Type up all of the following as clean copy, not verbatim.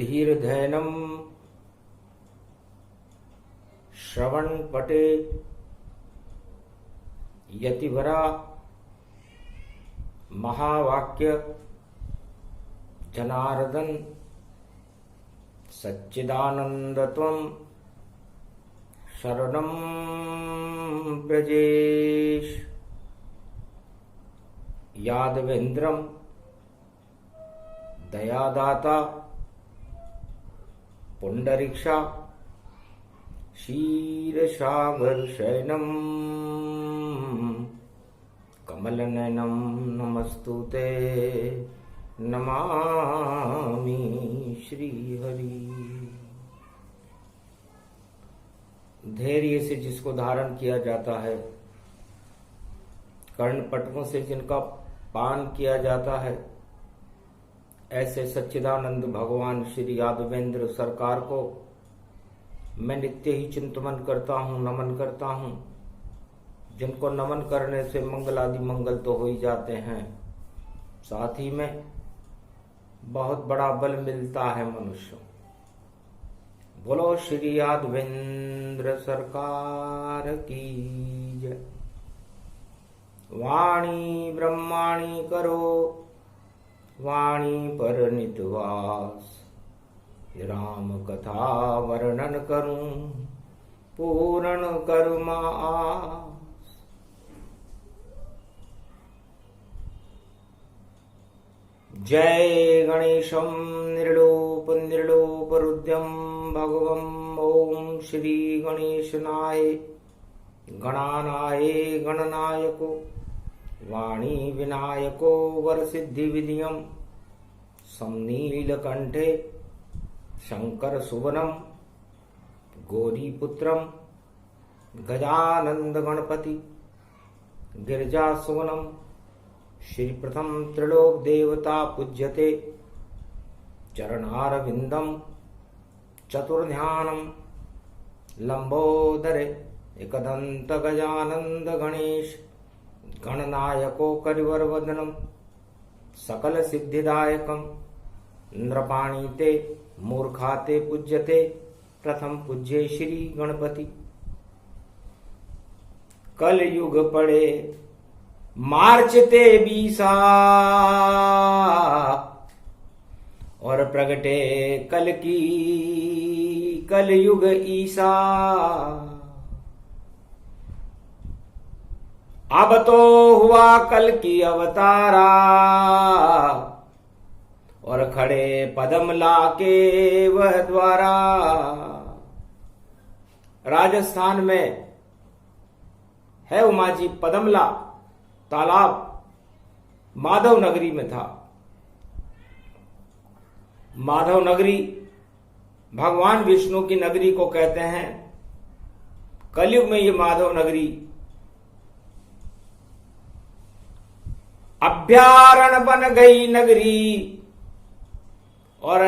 धीर्धैनम श्रवणपटे यतिवरा महावाक्य जनार्दन सच्चिदानंदत्वं शरणं ब्रजेश। यादवेन्द्रं दयादाता पुंडरीक्षा क्षीरसागर शयनं कमलनयनं नमस्तुते नमामि श्रीहरि। धैर्य से जिसको धारण किया जाता है, कर्णपटकों से जिनका पान किया जाता है, ऐसे सच्चिदानंद भगवान श्री यादवेंद्र सरकार को मैं नित्य ही चिंतन करता हूँ, नमन करता हूँ। जिनको नमन करने से मंगल आदि मंगल तो हो ही जाते हैं, साथ ही में बहुत बड़ा बल मिलता है मनुष्य। बोलो श्री यादवेंद्र सरकार की जय। वाणी ब्रह्माणी करो वाणी पर नितवास, राम कथा वर्णन करूं पूर्ण करुमा आस। जय गणेशं निर्लोप निर्लोप रुद्रं भगवं ओम श्री गणेशनाय गणानाय गणनायको वाणी विनायको वरसिद्धि विधियं समनीलकंठे शंकर सुवनम गौरीपुत्रम गजानंद गणपति गिरिजा सुवनम। श्री प्रथम त्रिलोक देवता पूज्यते चरणारविंदम चतुर्ध्यानम लंबोदरे एकदंत गजानंद गणेश गणनायको करिवरवदनम सकल सिद्धिदायकम। नृपाणीते मूर्खाते पूज्यते प्रथम पूज्ये श्री गणपति। कल युग पड़े मार्चते बीसा और प्रगटे कल की कल युग ईसा। अब तो हुआ कल की अवतारा और खड़े पदमला के वह द्वारा। राजस्थान में है उमाजी पदमला तालाब, माधव नगरी में था। माधव नगरी भगवान विष्णु की नगरी को कहते हैं। कलयुग में ये माधव नगरी अभ्यारण्य बन गई नगरी और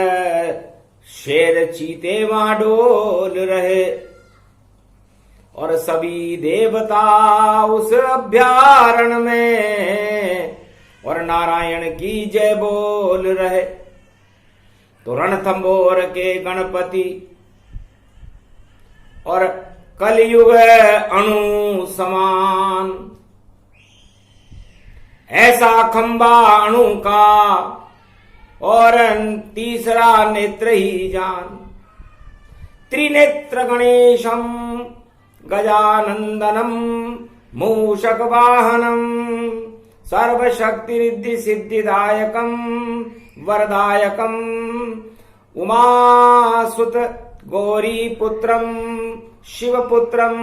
शेर चीते वहां डोल रहे और सभी देवता उस अभ्यारण्य में और नारायण की जय बोल रहे। तो रणथंबोर के गणपति और कलयुग अणु समान, ऐसा खंबा अणु का और तीसरा नेत्र ही जान। त्रिनेत्र गणेशम गजानंदनम मूषक वाहनम सर्वशक्ति रिद्धि सिद्धिदायकम वरदायकम उमासुत गौरी पुत्रम शिवपुत्रम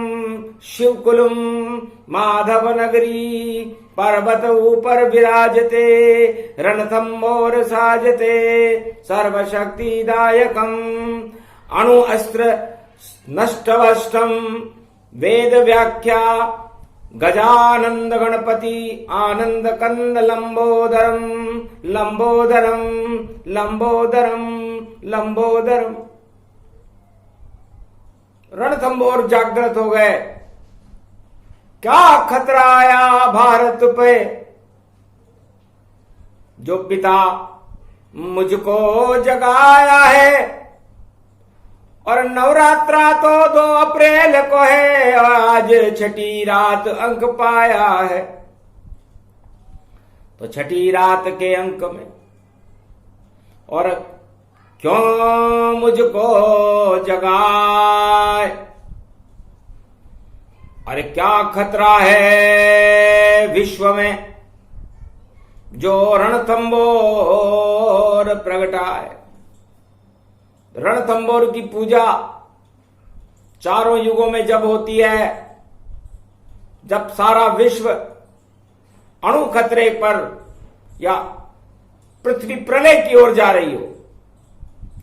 शिवकुलम माधव नगरी। पर्वत ऊपर विराजते रणथंबोर साजते सर्वशक्तिदायकम। अणु अस्त्र नष्टवष्टम वेद व्याख्या गजानंद गणपति आनंद कंद लंबोदरम लंबोदरम लंबोदरम लंबोदरम। रणथंबोर जागृत हो गए। क्या खतरा आया भारत पे। जो पिता मुझको जगाया है। और नवरात्रा तो 2 अप्रैल को है, आज छठी रात अंक पाया है। तो छठी रात के अंक में और क्यों मुझको जगाए, अरे क्या खतरा है विश्व में जो रणथंबोर प्रगटाए। रणथंबोर की पूजा चारों युगों में जब होती है, जब सारा विश्व अणु खतरे पर या पृथ्वी प्रलय की ओर जा रही हो,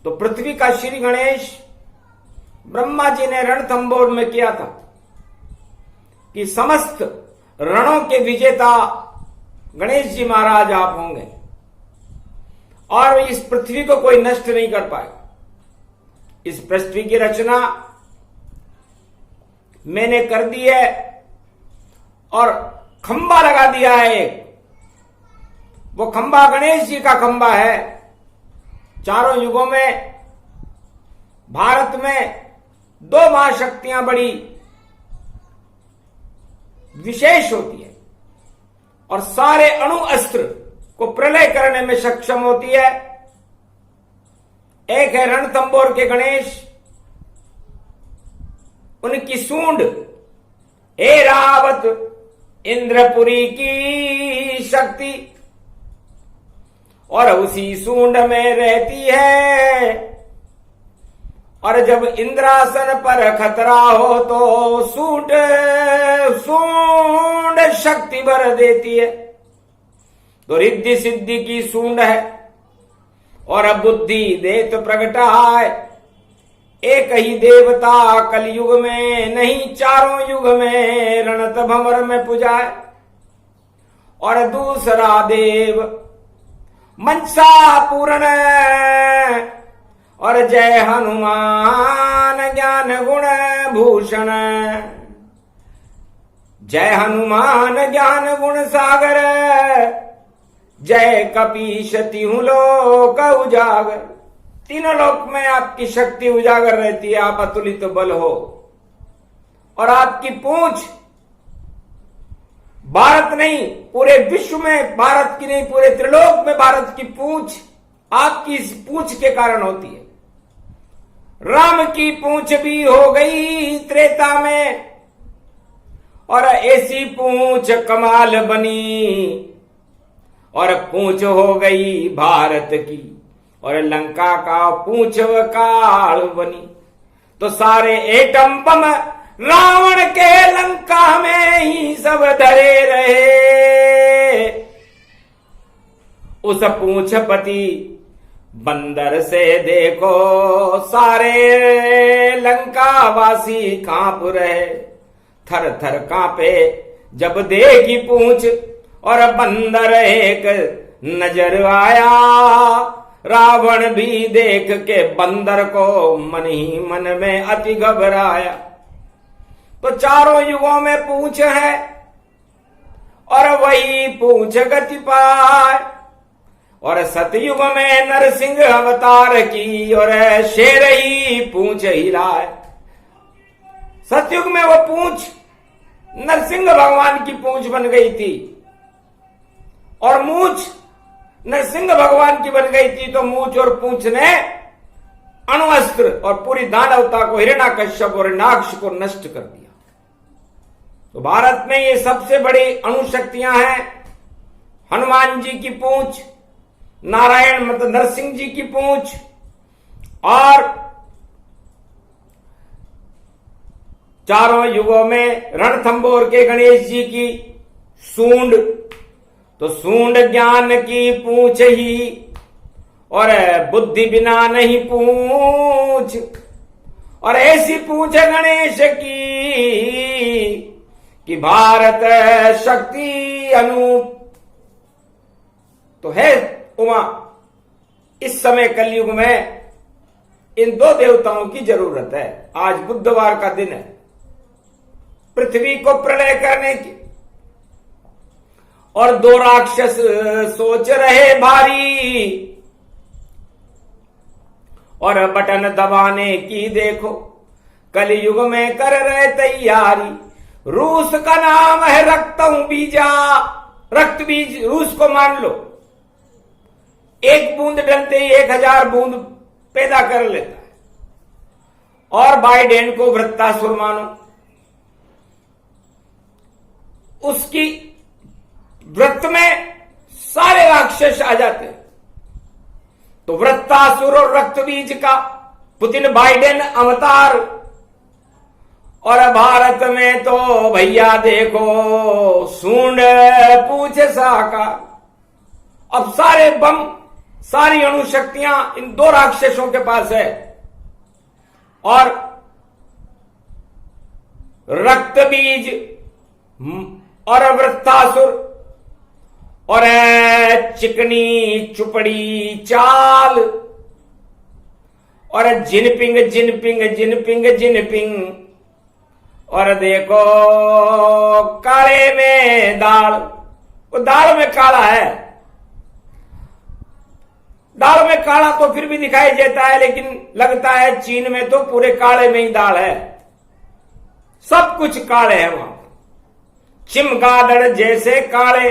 तो पृथ्वी का श्री गणेश ब्रह्मा जी ने रणथंबोर में किया था कि समस्त रणों के विजेता गणेश जी महाराज आप होंगे और इस पृथ्वी को कोई नष्ट नहीं कर पाएगा। इस पृथ्वी की रचना मैंने कर दी है और खंबा लगा दिया है एक। वो खंबा गणेश जी का खंबा है। चारों युगों में भारत में 2 महाशक्तियां बड़ी विशेष होती है और सारे अणु अस्त्र को प्रलय करने में सक्षम होती है। एक है रणथंबोर के गणेश, उनकी सूंड ऐरावत इंद्रपुरी की शक्ति और उसी सूंड में रहती है। और जब इंद्रासन पर खतरा हो तो सूंड शक्ति भर देती है। तो रिद्धि सिद्धि की सूंड है और बुद्धि देत प्रगटाए। एक ही देवता कलयुग में नहीं चारों युग में रणत भंवर में पूजाए। और दूसरा देव मनसा पूर्ण और जय हनुमान ज्ञान गुण भूषण। जय हनुमान ज्ञान गुण सागर, जय कपीश तिहु लोक उजागर। तीनों लोक में आपकी शक्ति उजागर रहती है, आप अतुलित बल हो। और आपकी पूंछ भारत नहीं पूरे विश्व में, भारत की नहीं पूरे त्रिलोक में भारत की पूंछ आपकी इस पूंछ के कारण होती है। राम की पूंछ भी हो गई त्रेता में और ऐसी पूंछ कमाल बनी। और पूंछ हो गई भारत की और लंका का पूंछ काल बनी। तो सारे एटम बम रावण के लंका में ही सब धरे रहे। उस पूंछपति बंदर से देखो सारे लंकावासी कांप रहे। थर थर कांपे जब देखी पूंछ और बंदर एक नजर आया। रावण भी देख के बंदर को मन ही मन में अति घबराया। तो चारों युगों में पूंछ है और वही पूंछ गति पाए। और सतयुग में नरसिंह अवतार की और शेर ही पूंछ हिलाए। सतयुग में वो पूंछ नरसिंह भगवान की पूंछ बन गई थी और मूंछ नरसिंह भगवान की बन गई थी। तो मूंछ और पूंछ ने अणुअस्त्र और पूरी दानवता को, हिरण्याकश्यप और हिरण्याक्ष को नष्ट कर दिया। तो भारत में ये सबसे बड़ी अणुशक्तियां हैं। हनुमान जी की पूंछ, नारायण मतलब नरसिंह जी की पूंछ और चारों युगों में रणथंबोर के गणेश जी की सूंड। तो सूंड ज्ञान की पूंछ ही और बुद्धि बिना नहीं पूंछ। और ऐसी पूंछ गणेश की कि भारत शक्ति अनूप। तो है उमा, इस समय कलयुग में इन 2 देवताओं की जरूरत है। आज बुधवार का दिन है पृथ्वी को प्रलय करने की। और 2 राक्षस सोच रहे भारी और बटन दबाने की देखो कलयुग में कर रहे तैयारी। रूस का नाम है रक्तों बीजा, रक्त बीज रूस को मान लो। एक बूंद डलते ही 1000 बूंद पैदा कर लेता है। और बाइडेन को वृत्तासुर मानो, उसकी वृत्त में सारे राक्षस आ जाते हैं। तो वृत्तासुर और रक्त बीज का पुतिन बाइडेन अवतार। और भारत में तो भैया देखो सूंड पूछ साकार। अब सारे बम, सारी अणुशक्तियां इन 2 राक्षसों के पास है। और रक्त बीज और वृत्तासुर और चिकनी चुपड़ी चाल और जिनपिंग जिनपिंग जिनपिंग जिनपिंग। और देखो काले में दाल, वो दाल में काला है। दाल में काला तो फिर भी दिखाई देता है, लेकिन लगता है चीन में तो पूरे काले में ही दाल है, सब कुछ काले है वहां। चिमगादड़ जैसे काले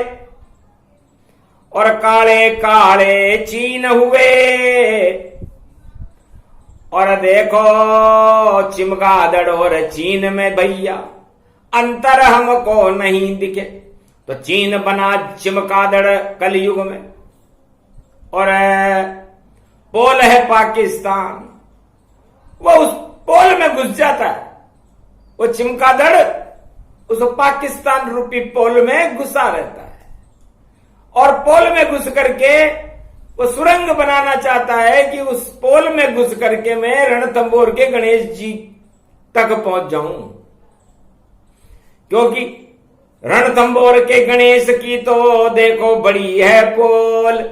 और काले काले चीन हुए। और देखो चिमगादड़ और चीन में भैया अंतर हमको नहीं दिखे। तो चीन बना चिमगादड़ कलयुग में। और पोल है पाकिस्तान, वो उस पोल में घुस जाता है। वो चिमगादड़ उस पाकिस्तान रूपी पोल में घुसा रहता है। और पोल में घुस करके वो सुरंग बनाना चाहता है कि उस पोल में घुस करके मैं रणथंबोर के गणेश जी तक पहुंच जाऊं। क्योंकि रणथंबोर के गणेश की तो देखो बड़ी है पोल।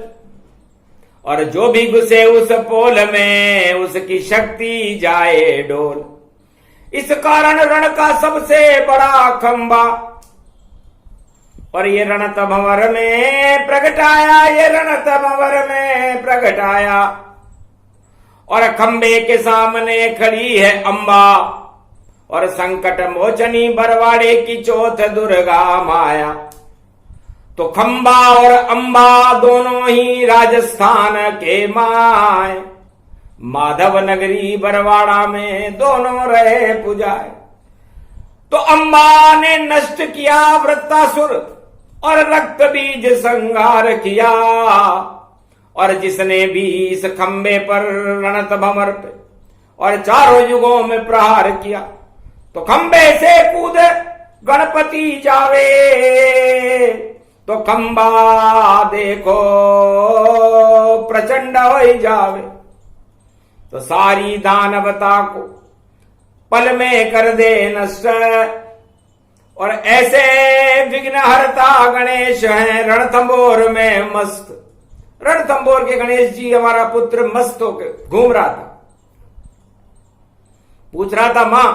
और जो भी घुसे उस पोल में उसकी शक्ति जाए डोल। इस कारण रण का सबसे बड़ा खंबा। और ये रणथंभौर में प्रगटाया, ये रणथंभौर में प्रगटाया। और खंबे के सामने खड़ी है अंबा। और संकट मोचनी बरवाड़े की चौथ दुर्गा माया। तो खंबा और अंबा दोनों ही राजस्थान के माय। माधव नगरी बरवाड़ा में दोनों रहे पुजाए। तो अंबा ने नष्ट किया वृत्तासुर और रक्त बीज संहार किया। और जिसने भी इस खंबे पर रणथंभौर पे और चारों युगों में प्रहार किया, तो खंबे से कूद गणपति जावे। तो खंबा देखो प्रचंड हो जावे। तो सारी दानवता को पल में कर दे नष्ट। और ऐसे विघ्नहर्ता गणेश हैं रणथंबोर में मस्त। रणथंबोर के गणेश जी हमारा पुत्र मस्त होकर घूम रहा था। पूछ रहा था, मां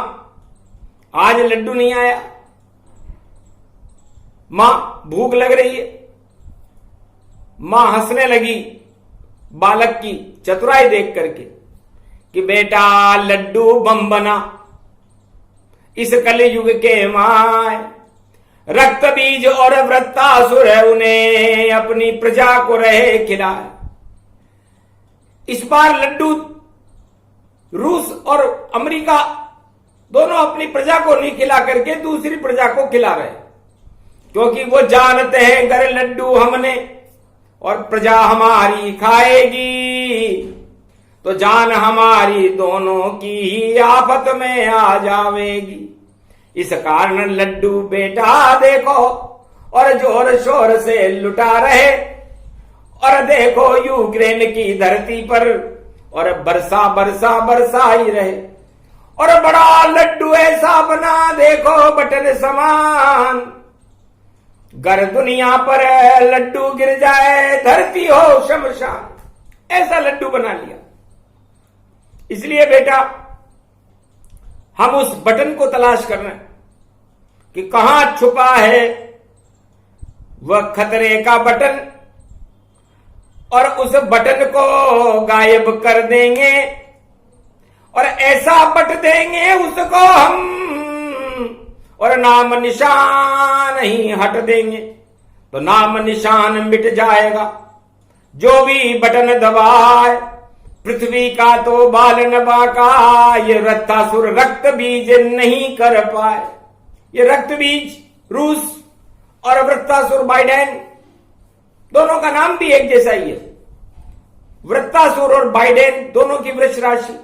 आज लड्डू नहीं आया, मां भूख लग रही है। मां हंसने लगी बालक की चतुराई देख करके कि बेटा लड्डू बम बना। इस कलयुग के माय रक्त बीज और वृत्तासुर उन्हें अपनी प्रजा को रहे खिलाए। इस बार लड्डू रूस और अमेरिका दोनों अपनी प्रजा को नहीं खिला करके दूसरी प्रजा को खिला रहे। क्योंकि वो जानते हैं अगर लड्डू हमने और प्रजा हमारी खाएगी तो जान हमारी दोनों की ही आफत में आ जावेगी। इस कारण लड्डू बेटा देखो और जोर शोर से लुटा रहे। और देखो यूक्रेन की धरती पर और बरसा बरसा बरसा ही रहे। और बड़ा लड्डू ऐसा बना देखो बटन समान। गर दुनिया पर लड्डू गिर जाए धरती हो शमशान। ऐसा लड्डू बना लिया। इसलिए बेटा हम उस बटन को तलाश कर रहे हैं कि कहां छुपा है वह खतरे का बटन। और उस बटन को गायब कर देंगे और ऐसा बट देंगे उसको हम और नाम निशान ही हट देंगे। तो नाम निशान मिट जाएगा जो भी बटन दबाए, पृथ्वी का तो बाल न बाका, ये रत्तासुर रक्त बीज नहीं कर पाए। ये रक्त बीज रूस और वृत्तासुर बाइडेन, दोनों का नाम भी एक जैसा ही है। वृत्तासुर और बाइडेन दोनों की वृष राशि,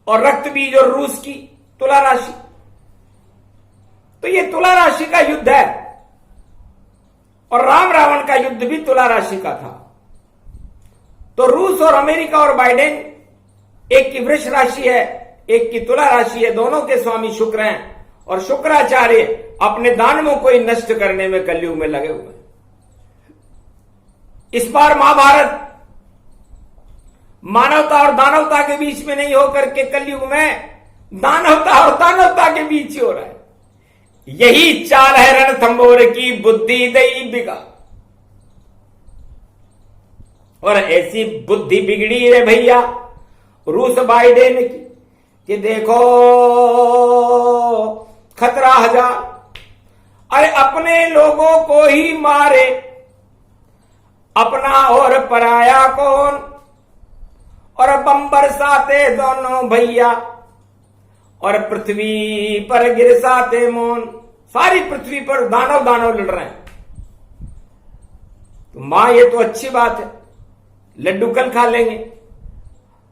और रक्त बीज और रूस की तुला राशि। तो ये तुला राशि का युद्ध है, और राम रावण का युद्ध भी तुला राशि का था। तो रूस और अमेरिका और बाइडेन, एक की वृष राशि है, एक की तुला राशि है, दोनों के स्वामी शुक्र हैं, और शुक्राचार्य अपने दानवों को ही नष्ट करने में कलयुग में लगे हुए हैं। इस बार महाभारत मानवता और दानवता के बीच में नहीं होकर के कलयुग में दानवता और दानवता के बीच ही हो रहा है। यही चाल है रणथंभोर की, बुद्धि दैविका। और ऐसी बुद्धि बिगड़ी रे भैया रूस बाइडेन की कि देखो खतरा हजार, अरे अपने लोगों को ही मारे, अपना और पराया कौन, और बम बरसाते दोनों भैया, और पृथ्वी पर गिरसाते मौन। सारी पृथ्वी पर दानव दानव लड़ रहे हैं। तो मां ये तो अच्छी बात है, लड्डू कल खा लेंगे।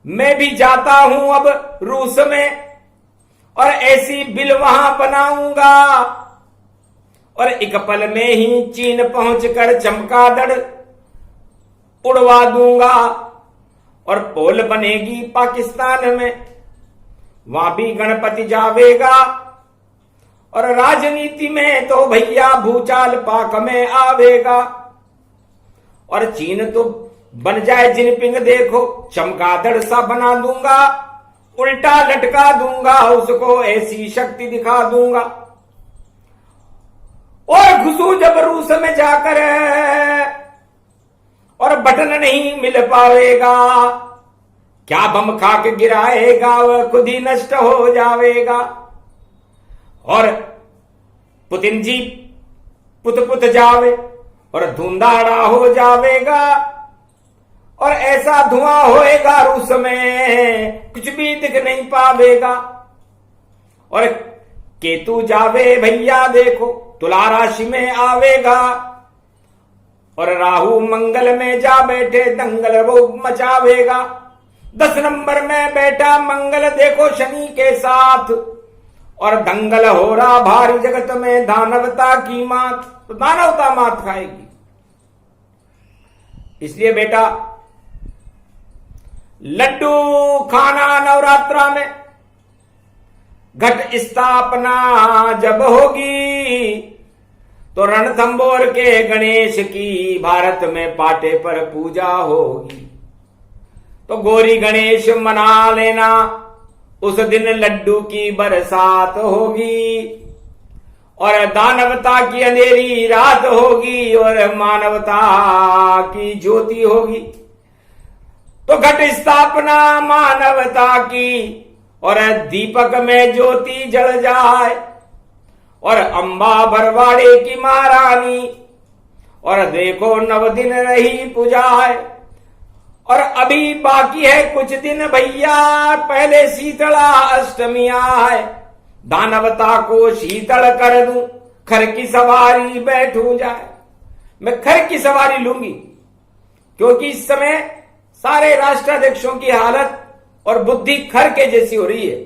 मैं भी जाता हूं अब रूस में, और ऐसी बिल वहां बनाऊंगा, और एक पल में ही चीन पहुंचकर चमगादड़ उड़वा दूंगा, और पोल बनेगी पाकिस्तान में, वहां भी गणपति जावेगा, और राजनीति में तो भैया भूचाल पाक में आवेगा। और चीन तो बन जाए जिनपिंग, देखो चमगादड़ सा बना दूंगा, उल्टा लटका दूंगा उसको, ऐसी शक्ति दिखा दूंगा। और घुसू जब रूस में जाकर, और बटन नहीं मिल पावेगा, क्या बम खा के गिराएगा, वह खुद ही नष्ट हो जाएगा। और पुतिन जी पुत पुत जावे, और धुंधाड़ा हो जावेगा, और ऐसा धुआं होएगा रूस में कुछ भी दिख नहीं पावेगा। और केतु जावे भैया देखो तुला राशि में आवेगा, और राहु मंगल में जा बैठे दंगल वो मचावेगा। 10 नंबर में बैठा मंगल देखो शनि के साथ, और दंगल हो रहा भारी जगत में दानवता की मात, तो दानवता मात खाएगी। इसलिए बेटा लड्डू खाना नवरात्रा में, घट स्थापना जब होगी, तो रणथंभोर के गणेश की भारत में पाटे पर पूजा होगी। तो गौरी गणेश मना लेना, उस दिन लड्डू की बरसात होगी, और दानवता की अंधेरी रात होगी, और मानवता की ज्योति होगी। तो घट स्थापना मानवता की, और दीपक में ज्योति जल जाए, और अंबा भरवाड़े की महारानी, और देखो 9 दिन रही पुजाए। और अभी बाकी है कुछ दिन भैया, पहले शीतला अष्टमी आए, दानवता को शीतल कर दूं, खर की सवारी बैठू जाए। मैं खर की सवारी लूंगी, क्योंकि इस समय सारे राष्ट्राध्यक्षों की हालत और बुद्धि खर के जैसी हो रही है।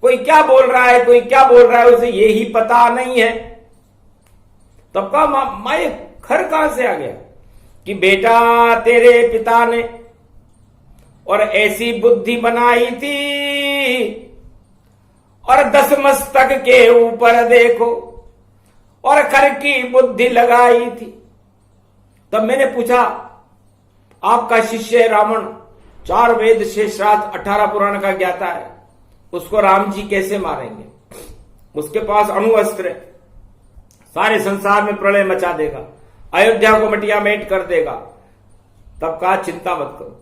कोई क्या बोल रहा है, कोई क्या बोल रहा है, उसे यही पता नहीं है। तब का माँ ये खर कहां से आ गया कि बेटा तेरे पिता ने और ऐसी बुद्धि बनाई थी, और 10 मस्तक के ऊपर देखो, और खर की बुद्धि लगाई थी। तब मैंने पूछा, आपका शिष्य रावण 4 वेद से श्राद्ध 18 पुराण का ज्ञाता है, उसको राम जी कैसे मारेंगे? उसके पास अणु अस्त्र है, सारे संसार में प्रलय मचा देगा, अयोध्या को मटिया मेट कर देगा। तब कहा चिंता मत करो,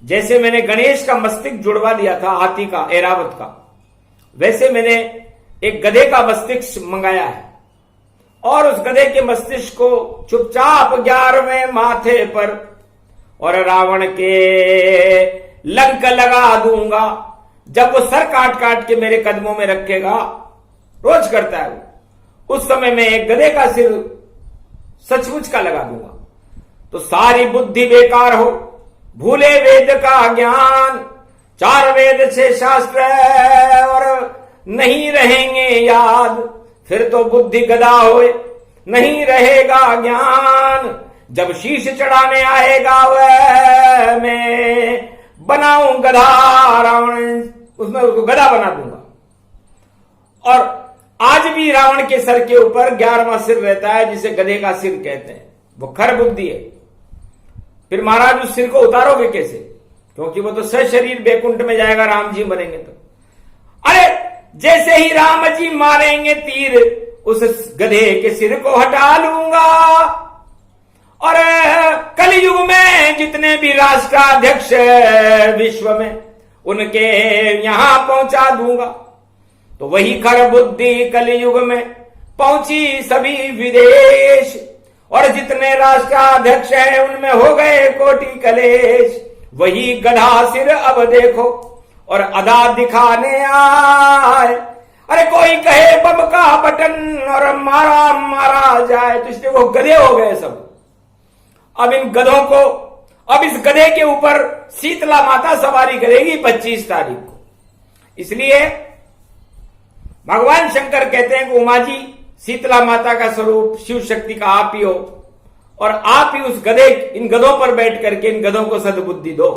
जैसे मैंने गणेश का मस्तिष्क जुड़वा दिया था हाथी का, ऐरावत का, वैसे मैंने एक गधे का मस्तिष्क मंगाया है और उस गधे के मस्तिष्क को चुपचाप 11वें माथे पर और रावण के लंक लगा दूंगा। जब वो सर काट काट के मेरे कदमों में रखेगा, रोज करता है वो, उस समय मैं एक गधे का सिर सचमुच का लगा दूंगा। तो सारी बुद्धि बेकार हो, भूले वेद का ज्ञान, 4 वेद 6 शास्त्र और नहीं रहेंगे याद, फिर तो बुद्धि गधा होए, नहीं रहेगा ज्ञान। जब शीश चढ़ाने आएगा वह मैं बनाऊं गधा, रावण उसमें उसको गधा बना दूंगा। और आज भी रावण के सर के ऊपर 11वां सिर रहता है, जिसे गधे का सिर कहते हैं। वो खर बुद्धि है। फिर महाराज उस सिर को उतारोगे कैसे? क्योंकि वो तो सशरीर बैकुंठ में जाएगा, राम जी मरेंगे तो। अरे जैसे ही राम जी मारेंगे तीर, उस गधे के सिर को हटा लूंगा और कलयुग में जितने भी राष्ट्राध्यक्ष विश्व में, उनके यहां पहुंचा दूंगा। तो वही खर बुद्धि कलयुग में पहुंची सभी विदेश, और जितने राष्ट्राध्यक्ष हैं उनमें हो गए कोटि कलेश। वही गधा सिर अब देखो और अदा दिखाने आए। अरे कोई कहे बम का बटन और मारा मारा जाए, तो इसलिए वो गधे हो गए सब। अब इन गधों को, अब इस गधे के ऊपर शीतला माता सवारी करेगी 25 तारीख को। इसलिए भगवान शंकर कहते हैं कि उमा जी शीतला माता का स्वरूप शिव शक्ति का आप ही हो, और आप ही उस गधे, इन गधों पर बैठ करके इन गधों को सद्बुद्धि दो।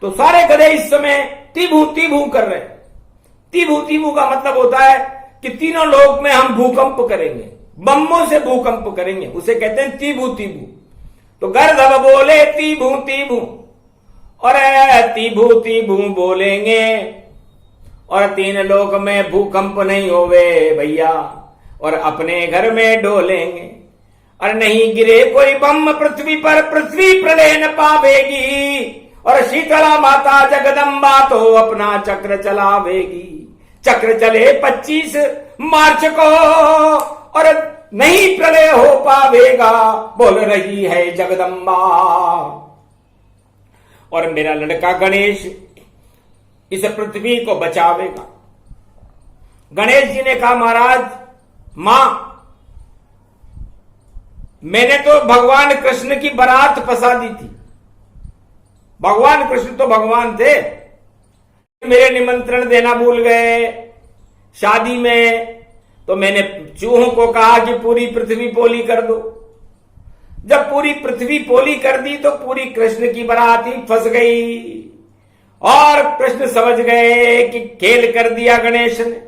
तो सारे गधे इस समय तीभू कर रहे हैं। तीभू का मतलब होता है कि तीनों लोक में हम भूकंप करेंगे, बम्बों से भूकंप करेंगे, उसे कहते हैं तीभू। तो गर्दभ बोले तीभू और तीभू बोलेंगे, और 3 लोक में भूकंप नहीं होवे भैया, और अपने घर में डोलेंगे। और नहीं गिरे कोई बम पृथ्वी पर, पृथ्वी प्रलय न पावेगी, और शीतला माता जगदम्बा तो अपना चक्र चलावेगी। चक्र चले 25 मार्च को और नहीं प्रलय हो पावेगा, बोल रही है जगदम्बा। और मेरा लड़का गणेश इस पृथ्वी को बचावेगा। गणेश जी ने कहा, महाराज मां, मैंने तो भगवान कृष्ण की बारात फंसा दी थी। भगवान कृष्ण तो भगवान थे, मेरे निमंत्रण देना भूल गए शादी में। तो मैंने चूहों को कहा कि पूरी पृथ्वी पोली कर दो। जब पूरी पृथ्वी पोली कर दी तो पूरी कृष्ण की बारात ही फंस गई, और कृष्ण समझ गए कि खेल कर दिया गणेश ने।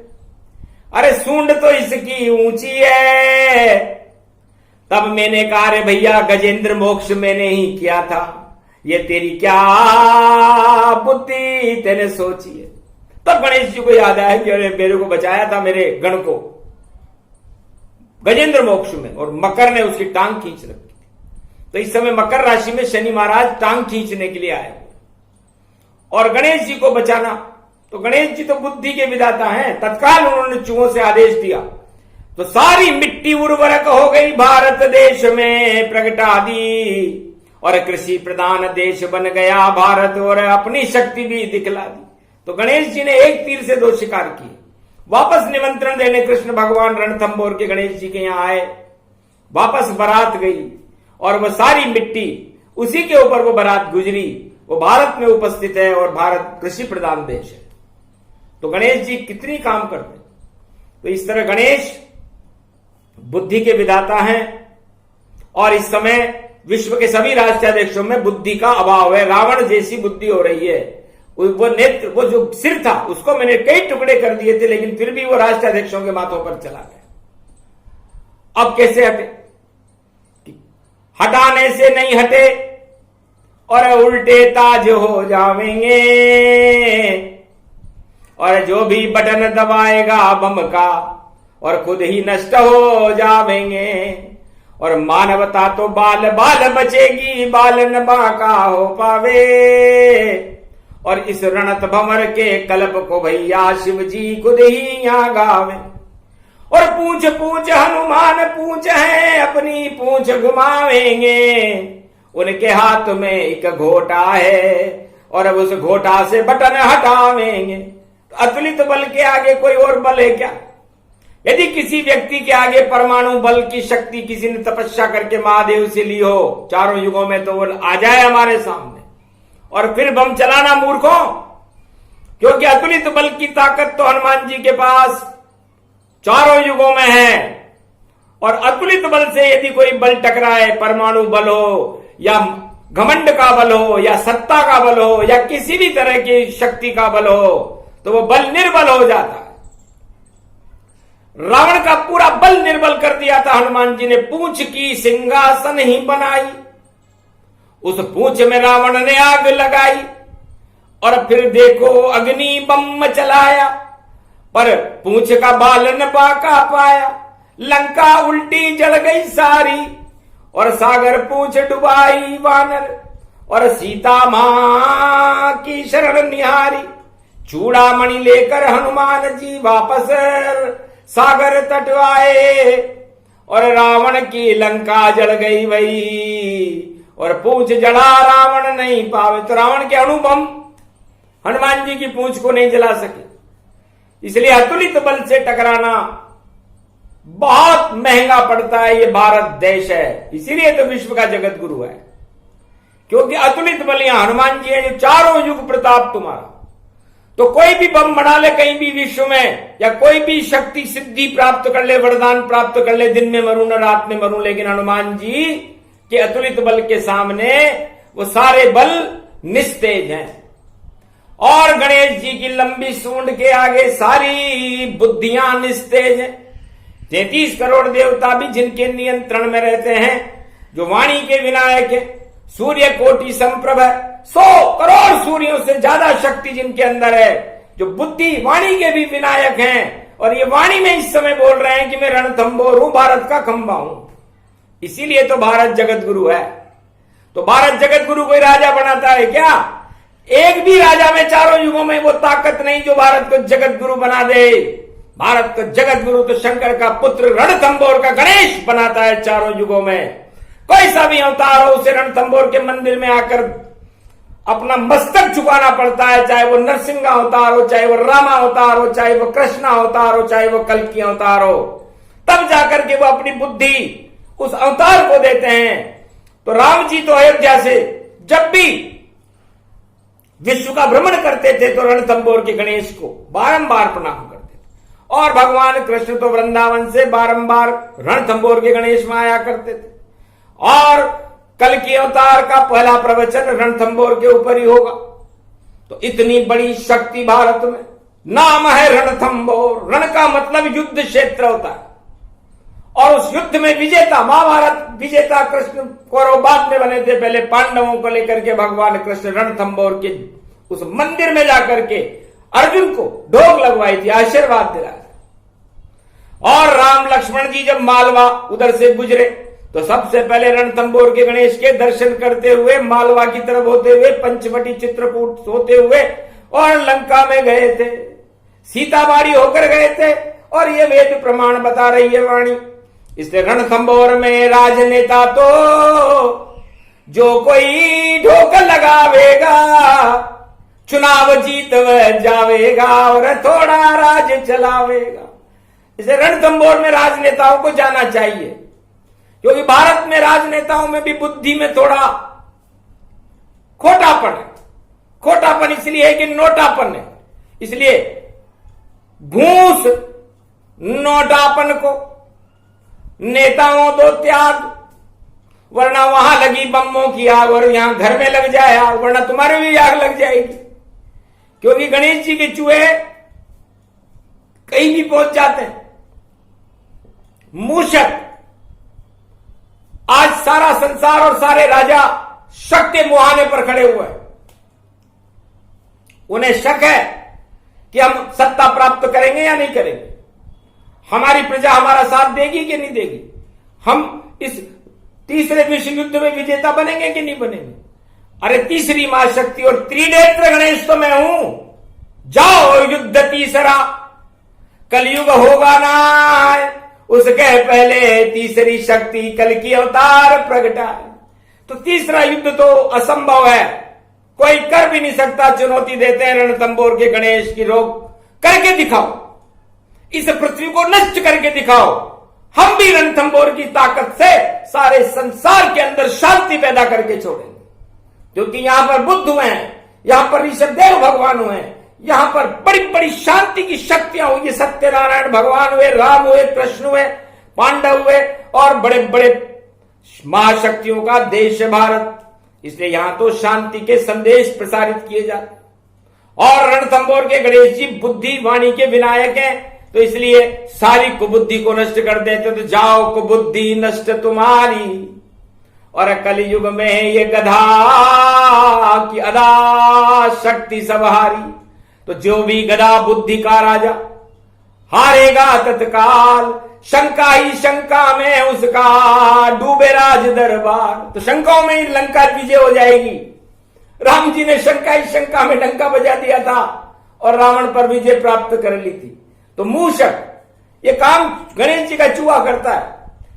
अरे सूंड तो इसकी ऊंची है। तब मैंने कहा, अरे भैया गजेंद्र मोक्ष मैंने ही किया था, ये तेरी क्या बुद्धि तेने सोची है। तब गणेश जी को याद आया कि अरे मेरे को बचाया था मेरे गण को गजेंद्र मोक्ष में, और मकर ने उसकी टांग खींच रखी। तो इस समय मकर राशि में शनि महाराज टांग खींचने के लिए आए और गणेश जी को बचाना। तो गणेश जी तो बुद्धि के विधाता हैं। तत्काल उन्होंने चूहों से आदेश दिया, तो सारी मिट्टी उर्वरक हो गई भारत देश में प्रगटा दी, और कृषि प्रधान देश बन गया भारत, और अपनी शक्ति भी दिखला दी। तो गणेश जी ने एक तीर से 2 शिकार किए। वापस निमंत्रण देने कृष्ण भगवान रणथंभौर के गणेश जी के यहां आए। वापस बारात गई, और वह सारी मिट्टी उसी के ऊपर वो बारात गुजरी। वो भारत में उपस्थित है, और भारत कृषि प्रधान देश है। तो गणेश जी कितनी काम करते हैं। तो इस तरह गणेश बुद्धि के विधाता हैं, और इस समय विश्व के सभी राष्ट्राध्यक्षों में बुद्धि का अभाव है। रावण जैसी बुद्धि हो रही है। वो नेत्र, वो जो सिर था उसको मैंने कई टुकड़े कर दिए थे, लेकिन फिर भी वो राष्ट्राध्यक्षों के माथों पर चला गया। अब कैसे हटे? हटाने से नहीं हटे, और उल्टे ताज हो जावेंगे, और जो भी बटन दबाएगा बम का, और खुद ही नष्ट हो जावेंगे। और मानवता तो बाल बाल बचेगी, बाल न बाका हो पावे। और इस रणत भंवर के कल्प को भैया शिव जी खुद ही यहाँ गावे। और पूछ पूछ हनुमान पूछ है, अपनी पूछ घुमावेंगे। उनके हाथ में एक घोटा है और अब उस घोटा से बटन हटावेंगे। तो अतुलित बल के आगे कोई और बल है क्या? यदि किसी व्यक्ति के आगे परमाणु बल की शक्ति किसी ने तपस्या करके महादेव से ली हो चारों युगों में, तो वो आ जाए हमारे सामने और फिर बम चलाना मूर्खों। क्योंकि अतुलित बल की ताकत तो हनुमान जी के पास चारों युगों में है। और अतुलित बल से यदि कोई बल टकराए, परमाणु बल हो या घमंड का बल हो या सत्ता का बल हो या किसी भी तरह की शक्ति का बल हो, तो वो बल निर्बल हो जाता है। रावण का पूरा बल निर्बल कर दिया था हनुमान जी ने। पूंछ की सिंहासन ही बनाई, उस पूंछ में रावण ने आग लगाई। और फिर देखो अग्नि बम चलाया, पर पूंछ का बाल न बाका पाया। लंका उल्टी जल गई सारी और सागर पूंछ डुबाई वानर। और सीता मां की शरण निहारी, चूड़ामणि लेकर हनुमान जी वापस सागर तट आए। और रावण की लंका जल गई वही, और पूंछ जला रावण नहीं पावे। तो रावण के अणुबम हनुमान जी की पूंछ को नहीं जला सके। इसलिए अतुलित बल से टकराना बहुत महंगा पड़ता है। ये भारत देश है, इसीलिए तो विश्व का जगत गुरु है। क्योंकि अतुलित बल यहां हनुमान जी है, जो चारों युग प्रताप तुम्हारा। तो कोई भी बम बना ले कहीं भी विश्व में, या कोई भी शक्ति सिद्धि प्राप्त कर ले, वरदान प्राप्त कर ले, दिन में मरूं न रात में मरूं, लेकिन हनुमान जी के अतुलित बल के सामने वो सारे बल निस्तेज हैं। और गणेश जी की लंबी सूंड के आगे सारी बुद्धियां निस्तेज हैं। 33 करोड़ देवता भी जिनके नियंत्रण में रहते हैं, जो वाणी के विनायक है, सूर्य कोटि संप्रभ है, 100 करोड़ सूर्यों से ज्यादा शक्ति जिनके अंदर है, जो बुद्धि वाणी के भी विनायक हैं। और ये वाणी में इस समय बोल रहे हैं कि मैं रणथंबोर हूं, भारत का खंबा हूं। इसीलिए तो भारत जगत गुरु है। तो भारत जगत गुरु कोई राजा बनाता है क्या? एक भी राजा में चारों युगों में वो ताकत नहीं जो भारत को जगत गुरु बना दे। भारत का जगत गुरु तो शंकर का पुत्र रणथंबोर का गणेश बनाता है चारों युगों में। कोई सा भी अवतार हो, उसे रणथंबोर के मंदिर में आकर अपना मस्तक झुकाना पड़ता है, चाहे वो नरसिंह अवतार हो, चाहे वो रामा अवतार हो, चाहे वो कृष्ण अवतार हो, चाहे वो कल्कि अवतार हो। तब जाकर के वो अपनी बुद्धि उस अवतार को देते हैं। तो राम जी तो अयोध्या से जब भी विश्व का भ्रमण करते थे तो रणथंबोर के गणेश को बारंबार प्रणाम करते थे। और भगवान कृष्ण तो वृंदावन से बारंबार रणथंबोर के गणेश में आया करते थे। और कल की अवतार का पहला प्रवचन रणथंबोर के ऊपर ही होगा। तो इतनी बड़ी शक्ति भारत में, नाम है रणथंबोर। रण का मतलब युद्ध क्षेत्र होता है। और उस युद्ध में विजेता, महाभारत विजेता कृष्ण, कौरव बाद में बने थे, पहले पांडवों को लेकर के भगवान कृष्ण रणथंबोर के उस मंदिर में जाकर के अर्जुन को ढोक लगवाई थी, आशीर्वाद दिलाया। और राम लक्ष्मण जी जब मालवा उधर से गुजरे तो सबसे पहले रणथंबोर के गणेश के दर्शन करते हुए मालवा की तरफ होते हुए, पंचवटी चित्रकूट होते हुए और लंका में गए थे, सीताबाड़ी होकर गए थे। और ये वेद प्रमाण बता रही है वाणी। इसलिए रणथंबोर में राजनेता तो जो कोई ढोक लगावेगा, चुनाव जीत जावेगा और थोड़ा राज चलावेगा। इसे रणथंबोर में राजनेताओं को जाना चाहिए, क्योंकि भारत में राजनेताओं में भी बुद्धि में थोड़ा खोटापन है। खोटापन इसलिए है कि नोटापन है। इसलिए घूस नोटापन को नेताओं दो त्याग, वरना वहां लगी बम्बों की आग और यहां घर में लग जाए आग, वरना तुम्हारे भी आग लग जाएगी। क्योंकि गणेश जी के चूहे कहीं भी पहुंच जाते हैं। मूषक, आज सारा संसार और सारे राजा शक के मुहाने पर खड़े हुए हैं। उन्हें शक है कि हम सत्ता प्राप्त करेंगे या नहीं करेंगे, हमारी प्रजा हमारा साथ देगी कि नहीं देगी, हम इस तीसरे विश्व युद्ध में विजेता बनेंगे कि नहीं बनेंगे? अरे तीसरी महाशक्ति और त्रिनेत्र गणेश तो मैं हूं। जाओ युद्ध तीसरा, कलयुग होगा ना, उसके पहले तीसरी शक्ति कल की अवतार प्रगटाए। तो तीसरा युद्ध तो असंभव है, कोई कर भी नहीं सकता। चुनौती देते हैं रणथंबोर के गणेश की, रोक करके दिखाओ, इस पृथ्वी को नष्ट करके दिखाओ। हम भी रणथंबोर की ताकत से सारे संसार के अंदर शांति पैदा करके छोड़ेंगे, क्योंकि यहां पर बुद्ध हुए हैं, यहां पर ऋषभदेव भगवान हुए हैं, यहां पर बड़ी बड़ी शांति की शक्तियां हुई। सत्यनारायण भगवान हुए, राम हुए, कृष्ण हुए, पांडव हुए और बड़े बड़े महाशक्तियों का देश है भारत। इसलिए यहां तो शांति के संदेश प्रसारित किए जाते। और रणथंबोर के गणेश जी बुद्धि वाणी के विनायक हैं, तो इसलिए सारी कुबुद्धि को नष्ट कर देते। तो जाओ कुबुद्धि नष्ट तुम्हारी, और कलयुग में ये गधा की अदा शक्ति सब हारी। तो जो भी गधा बुद्धि का राजा हारेगा तत्काल, शंका ही शंका में उसका डूबे राज दरबार। तो शंकाओं में ही लंका विजय हो जाएगी। राम जी ने शंका ही शंका में डंका बजा दिया था और रावण पर विजय प्राप्त कर ली थी। तो मूषक ये काम गणेश जी का चूहा करता है,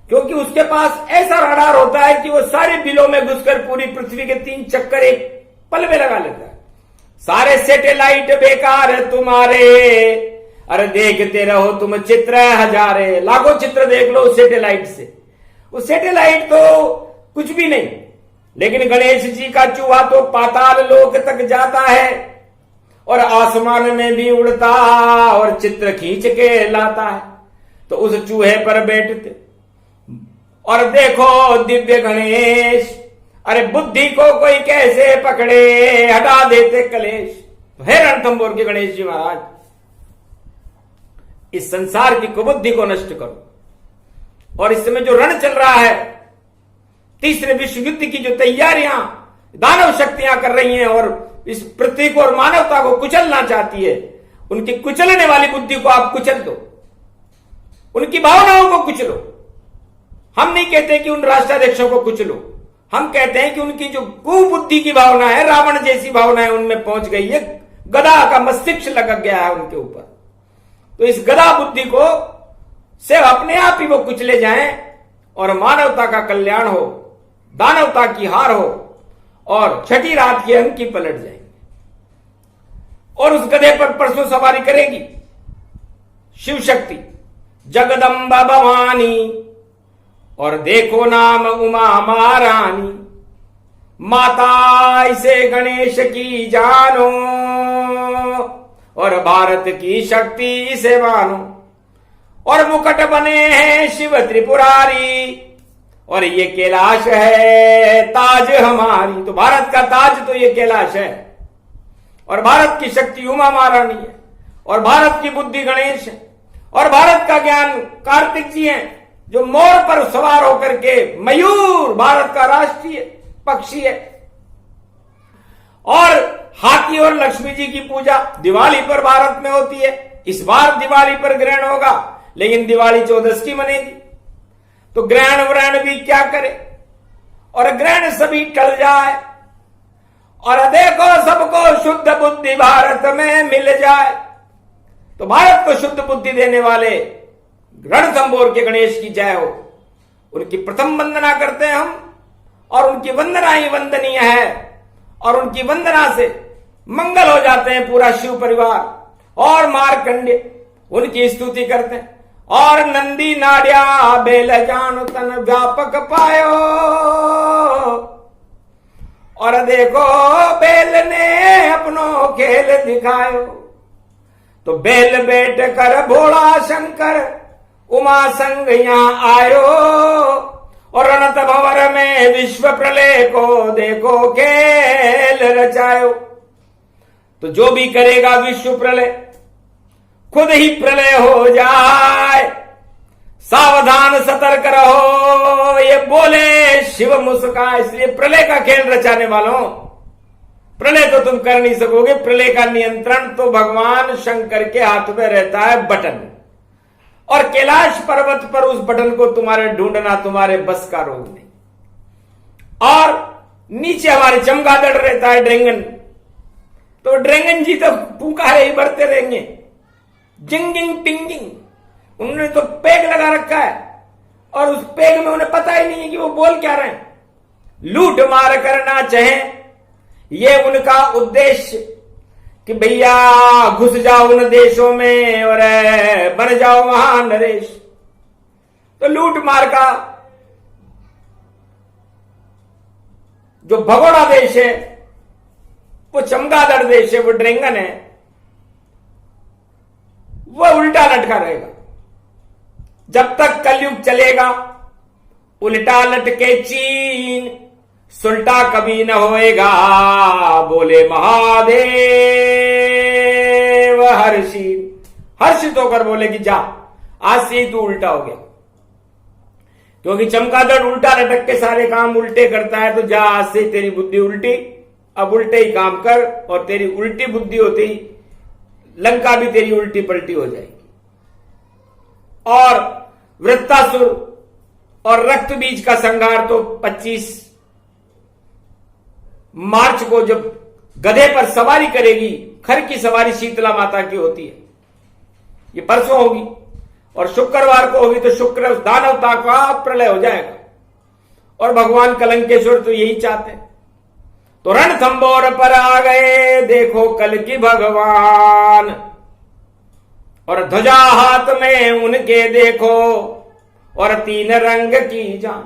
क्योंकि उसके पास ऐसा रडार होता है कि वो सारे बिलों में घुसकर पूरी पृथ्वी के 3 चक्कर एक पल में लगा लेता है। सारे सैटेलाइट बेकार है तुम्हारे, अरे देखते रहो तुम चित्र हजारे, लाखों चित्र देख लो सैटेलाइट से, वो सैटेलाइट तो कुछ भी नहीं। लेकिन गणेश जी का चूहा तो पाताल लोक तक जाता है और आसमान में भी उड़ता और चित्र खींच के लाता है। तो उस चूहे पर बैठते और देखो दिव्य गणेश, अरे बुद्धि को कोई कैसे पकड़े, हटा देते कलेश। तो हे रणथंबोर के गणेश जी महाराज, इस संसार की कुबुद्धि को नष्ट करो। और इस समय जो रण चल रहा है, तीसरे विश्व युद्ध की जो तैयारियां दानव शक्तियां कर रही हैं और इस पृथ्वी को और मानवता को कुचलना चाहती है, उनकी कुचलने वाली बुद्धि को आप कुचल दो, उनकी भावनाओं को कुचलो। हम नहीं कहते कि उन राष्ट्राध्यक्षों को कुचलो, हम कहते हैं कि उनकी जो कुबुद्धि की भावना है, रावण जैसी भावना है, उनमें पहुंच गई है, गधा का मस्तिष्क लग गया है उनके ऊपर। तो इस गधा बुद्धि को से अपने आप ही वो कुचले जाएं और मानवता का कल्याण हो, दानवता की हार हो और छठी रात के अंक की पलट जाएंगे। और उस गधे पर परसों सवारी करेगी शिव शक्ति जगदम्बा भवानी, और देखो नाम उमा महारानी, माता इसे गणेश की जानो और भारत की शक्ति इसे मानो। और मुकुट बने हैं शिव त्रिपुरारी, और ये कैलाश है ताज हमारी। तो भारत का ताज तो ये कैलाश है, और भारत की शक्ति उमा महारानी है, और भारत की बुद्धि गणेश है, और भारत का ज्ञान कार्तिक जी हैं, जो मोर पर सवार होकर के, मयूर भारत का राष्ट्रीय पक्षी है। और हाथी और लक्ष्मी जी की पूजा दिवाली पर भारत में होती है। इस बार दिवाली पर ग्रहण होगा, लेकिन दिवाली चौदस मनेगी। तो ग्रहण व्रहण भी क्या करे, और ग्रहण सभी टल जाए, और देखो सबको शुद्ध बुद्धि भारत में मिल जाए। तो भारत को शुद्ध बुद्धि देने वाले रणथंबोर के गणेश की जय हो। उनकी प्रथम वंदना करते हैं हम, और उनकी वंदना ही वंदनीय है, और उनकी वंदना से मंगल हो जाते हैं पूरा शिव परिवार। और मार्कंडे उनकी स्तुति करते हैं, और नंदी नाड्या बेल जान तन व्यापक पायो, और देखो बेल ने अपनो खेल दिखायो। तो बेल बैठ कर भोला शंकर उमा संग यहां आयो, और रणत भंवर में विश्व प्रलय को देखो खेल रचायो। तो जो भी करेगा विश्व प्रलय, खुद ही प्रलय हो जाए, सावधान सतर्क रहो, ये बोले शिव मुस्काए। इसलिए प्रलय का खेल रचाने वालों, प्रलय तो तुम कर नहीं सकोगे, प्रलय का नियंत्रण तो भगवान शंकर के हाथ में रहता है बटन। और कैलाश पर्वत पर उस बटन को तुम्हारे ढूंढना तुम्हारे बस का रोग नहीं। और नीचे हमारे चमगादड़ रहता है ड्रैगन, तो ड्रैगन जी तो पुकारे ही बढ़ते रहेंगे, जिंगिंग पिंगिंग। उन्होंने तो पेग लगा रखा है और उस पेग में उन्हें पता ही नहीं है कि वो बोल क्या रहे हैं। लूट मार करना चाहे ये उनका उद्देश्य कि भैया घुस जाओ उन देशों में और बन जाओ वहां नरेश। तो लूट मार का जो भगोड़ा देश है, वो चमगादड़ देश है, वो ड्रैगन है, वो उल्टा लटका रहेगा। जब तक कलयुग चलेगा उल्टा लटके चीन, सुल्टा कभी न होएगा, बोले महादेव हर्षित होकर बोले कि जा आज से ही तू उल्टा हो गया, क्योंकि चमगादड़ उल्टा लटक के सारे काम उल्टे करता है। तो जा आज से तेरी बुद्धि उल्टी, अब उल्टे ही काम कर, और तेरी उल्टी बुद्धि होती ही लंका भी तेरी उल्टी पलटी हो जाएगी। और वृत्तासुर और रक्त बीज का संहार तो 25 मार्च को जब गधे पर सवारी करेगी, खर की सवारी शीतला माता की होती है, ये परसों होगी, और शुक्रवार को होगी। तो शुक्र दानवता का प्रलय हो जाएगा, और भगवान कलंकेश्वर तो यही चाहते हैं। तो रणथंबोर पर आ गए देखो कल की भगवान, और ध्वजा हाथ में उनके देखो, और 3 रंग की जान।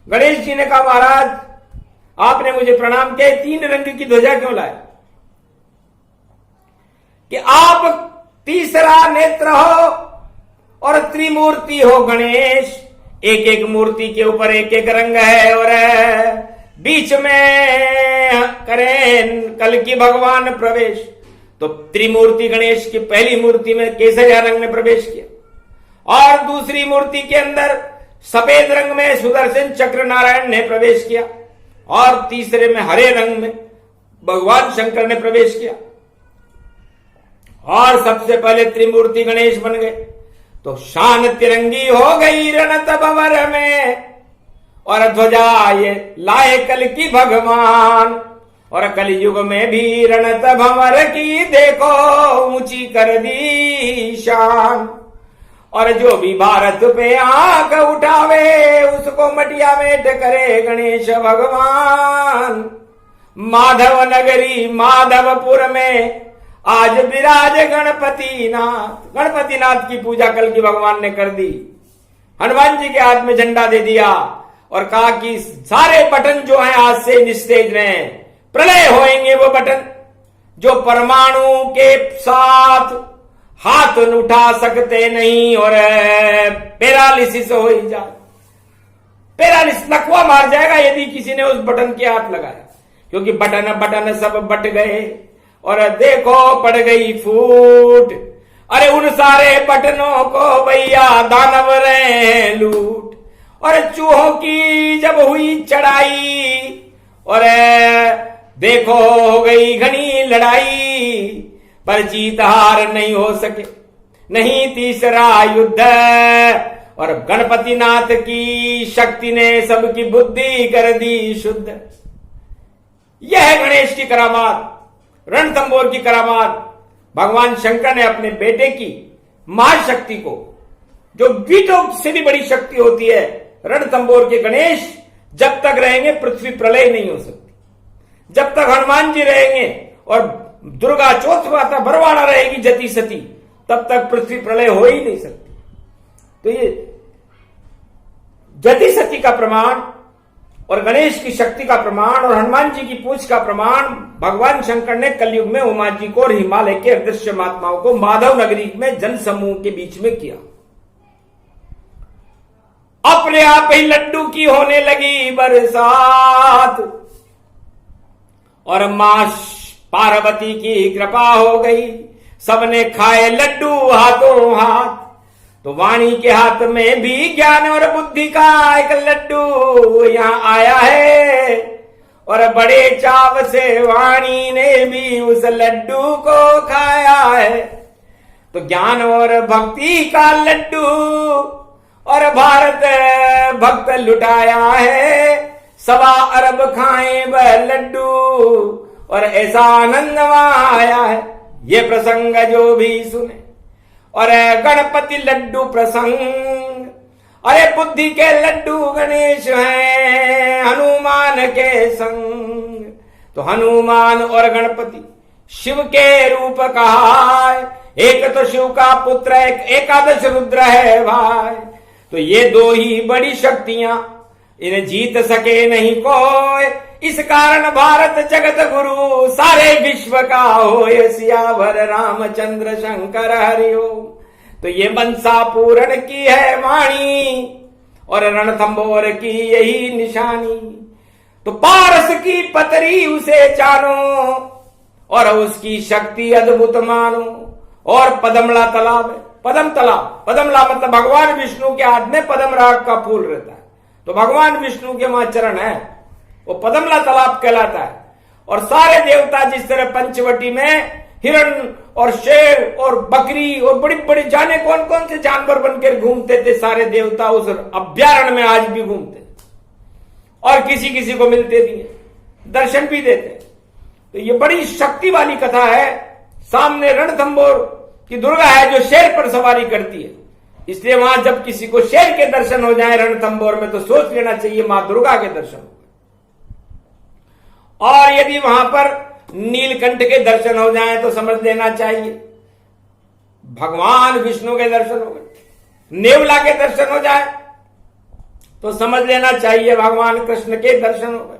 गणेश जी ने कहा महाराज आपने मुझे प्रणाम किया, 3 रंग की ध्वजा क्यों लाए? कि आप तीसरा नेत्र हो और त्रिमूर्ति हो गणेश, एक एक मूर्ति के ऊपर एक एक रंग है, और बीच में करें कल की भगवान प्रवेश। तो त्रिमूर्ति गणेश की पहली मूर्ति में केसरिया रंग में प्रवेश किया, और दूसरी मूर्ति के अंदर सफेद रंग में सुदर्शन चक्र नारायण ने प्रवेश किया, और तीसरे में हरे रंग में भगवान शंकर ने प्रवेश किया, और सबसे पहले त्रिमूर्ति गणेश बन गए। तो शान तिरंगी हो गई रणत भंवर में, और ध्वजा ये लाए कल की भगवान, और कलयुग में भी रणत भंवर की देखो ऊंची कर दी शान। और जो भी भारत पे आंख उठावे उसको मटिया में टकरे गणेश भगवान। माधव नगरी माधवपुर में आज विराज गणपति नाथ। गणपति नाथ की पूजा कल की भगवान ने कर दी, हनुमान जी के हाथ में झंडा दे दिया, और कहा कि सारे बटन जो हैं आज से निस्तेज रहे, प्रलय होएंगे वो बटन जो परमाणु के साथ हाथ उठा सकते नहीं, और पैरालिसिस हो ही जाए, पैरालिसिस नकवा मार जाएगा यदि किसी ने उस बटन के हाथ लगाया, क्योंकि बटन बटन सब बट गए और देखो पड़ गई फूट। अरे उन सारे बटनों को भैया दानव रहे लूट, और चूहों की जब हुई चढ़ाई, और देखो हो गई घनी लड़ाई, पर जीत हार नहीं हो सके, नहीं तीसरा युद्ध, और गणपति नाथ की शक्ति ने सबकी बुद्धि कर दी शुद्ध। यह है गणेश की करामात, रणथंबोर की करामात। भगवान शंकर ने अपने बेटे की महाशक्ति को, जो बीटों से भी बड़ी शक्ति होती है, रणथंबोर के गणेश जब तक रहेंगे पृथ्वी प्रलय नहीं हो सकती, जब तक हनुमान जी रहेंगे और दुर्गा चौथ माता बरवाड़ा रहेगी जति सती, तब तक पृथ्वी प्रलय हो ही नहीं सकती। तो ये जति सती का प्रमाण और गणेश की शक्ति का प्रमाण और हनुमान जी की पूछ का प्रमाण भगवान शंकर ने कलयुग में उमा जी को और हिमालय के अदृश्य महात्माओं को माधव नगरी में जन समूह के बीच में किया। अपने आप ही लड्डू की होने लगी बरसात, और मां पार्वती की कृपा हो गई, सबने खाए लड्डू हाथों हाथ। तो वाणी के हाथ में भी ज्ञान और बुद्धि का एक लड्डू यहां आया है, और बड़े चाव से वाणी ने भी उस लड्डू को खाया है। तो ज्ञान और भक्ति का लड्डू और भारत भक्त लुटाया है, 1.25 अरब खाए वह लड्डू और ऐसा आनंद वहां आया है। ये प्रसंग जो भी सुने और गणपति लड्डू प्रसंग, अरे बुद्धि के लड्डू गणेश हैं हनुमान के संग। तो हनुमान और गणपति शिव के रूप कहा है, एक तो शिव का पुत्र एक एकादश रुद्र है भाई। तो ये दो ही बड़ी शक्तियां, इन्हें जीत सके नहीं कोई, इस कारण भारत जगत गुरु सारे विश्व का हो सियावर रामचंद्र शंकर हरिओम। तो ये मनसा पूर्ण की है वाणी और रणथंबोर की यही निशानी। तो पारस की पतरी उसे जानो और उसकी शक्ति अद्भुत मानो। और पदमला तालाब है, पदम तालाब, पदमला मतलब भगवान विष्णु के हाथ में पदम राग का फूल रहता है, तो भगवान विष्णु के वहां चरण है, वो पदमला तालाब कहलाता है। और सारे देवता जिस तरह पंचवटी में हिरण और शेर और बकरी और बड़ी बड़ी जाने कौन कौन से जानवर बनकर घूमते थे, सारे देवता उस अभ्यारण्य में आज भी घूमते और किसी किसी को मिलते भी हैं, दर्शन भी देते। तो ये बड़ी शक्ति वाली कथा है। सामने रणथंबोर की दुर्गा है जो शेर पर सवारी करती है, इसलिए वहां जब किसी को शेर के दर्शन हो जाए रणथंबोर में तो सोच लेना चाहिए मां दुर्गा के दर्शन हो। और यदि वहां पर नीलकंठ के दर्शन हो जाएं तो समझ लेना चाहिए भगवान विष्णु के दर्शन हो गए। नेवला के दर्शन हो जाए तो समझ लेना चाहिए भगवान कृष्ण के दर्शन हो गए।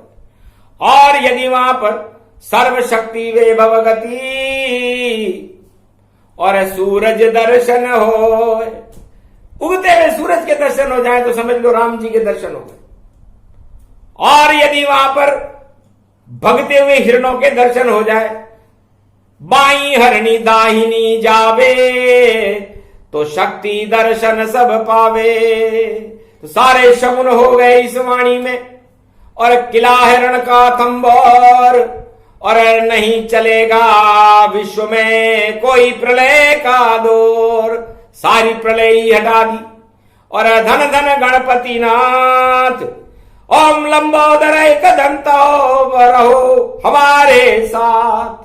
और यदि वहां पर सर्वशक्ति वे भवगति और सूरज दर्शन हो, उगते हुए सूरज के दर्शन हो जाए तो समझ लो राम जी के दर्शन हो गए। और यदि वहां पर भगते हुए हिरणों के दर्शन हो जाए, बाई हरणी दाहिनी जावे तो शक्ति दर्शन सब पावे। तो सारे शगुन हो गए इस वाणी में। और किला हिरण का थंबोर और नहीं चलेगा विश्व में कोई प्रलय का दौर। सारी प्रलय ही हटा दी और धन धन गणपति नाथ ओम लंबोदर एक दंतो रहो हमारे साथ।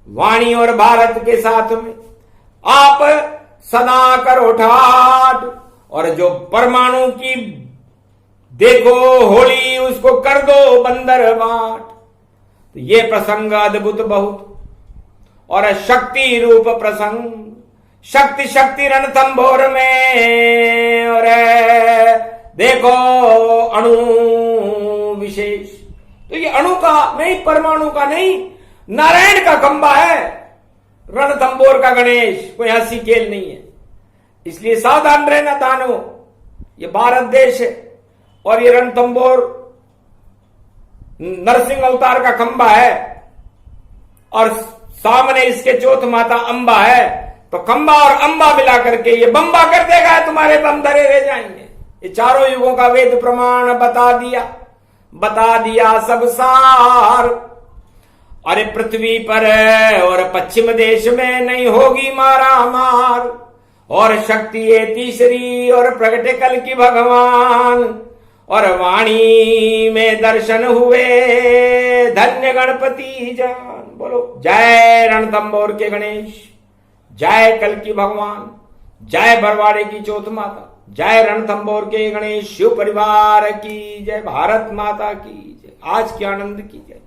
वाणी और भारत के साथ में आप सदा करो ठाठ। और जो परमाणु की देखो होली उसको कर दो बंदर बाट। तो ये प्रसंग अद्भुत बहुत और शक्ति रूप प्रसंग। शक्ति शक्ति रणथंबोर में और देखो अणु विशेष। तो ये अणु का नहीं, परमाणु का नहीं, नारायण का खंबा है रणथंबोर का गणेश, कोई हंसी खेल नहीं है। इसलिए सावधान रहना दानो, ये भारत देश है और ये रणथंबोर नरसिंह अवतार का खंबा है और सामने इसके चौथ माता अंबा है। तो खंबा और अंबा मिला करके ये बम्बा कर देगा, तुम्हारे बम धरे रह जाएंगे। ये चारों युगों का वेद प्रमाण बता दिया सब सार। अरे पृथ्वी पर और पश्चिम देश में नहीं होगी मारा मार। और शक्ति ये तीसरी और प्रगटे कल की भगवान। और वाणी में दर्शन हुए धन्य गणपति जान। बोलो जय रणथंबोर के गणेश, जय कल की भगवान, जय बरवाड़े की चौथ माता, जय रणथंबोर के गणेश, शिव परिवार की जय, भारत माता की जय, आज के आनंद की जय।